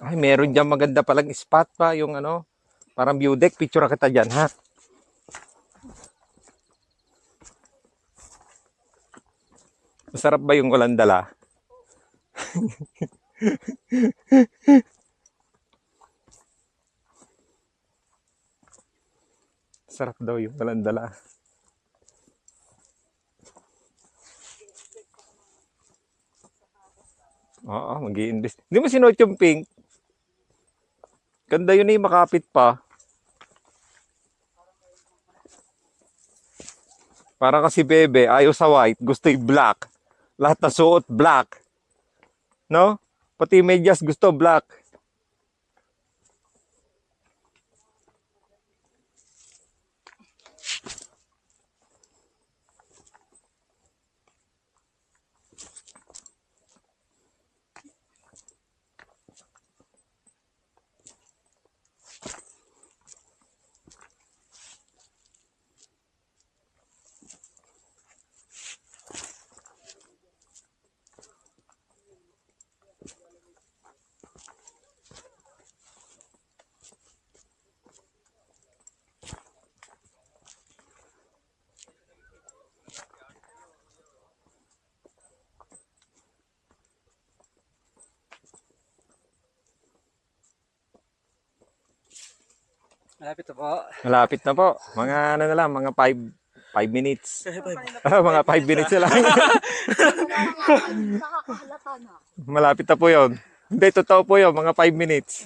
Ay, meron dyan maganda palang spot pa, yung ano, parang view deck. Picture kita dyan, ha? Masarap ba yung walang dala? Sarap daw yung walang dala. Oo, mag-i-invest. Hindi mo sinuot yung pink. Ganda yun eh, makapit pa. Para kasi bebe, ayaw sa white, gusto yung black. Lahat na suot, black. No? Pati medyas gusto, black. Malapit na po. Malapit na po. Mga ano na lang, mga 5 minutes. Mga 5 minutes na lang. Nakakahalata na. Malapit na po yun. Hindi, totoo po yun, mga 5 minutes.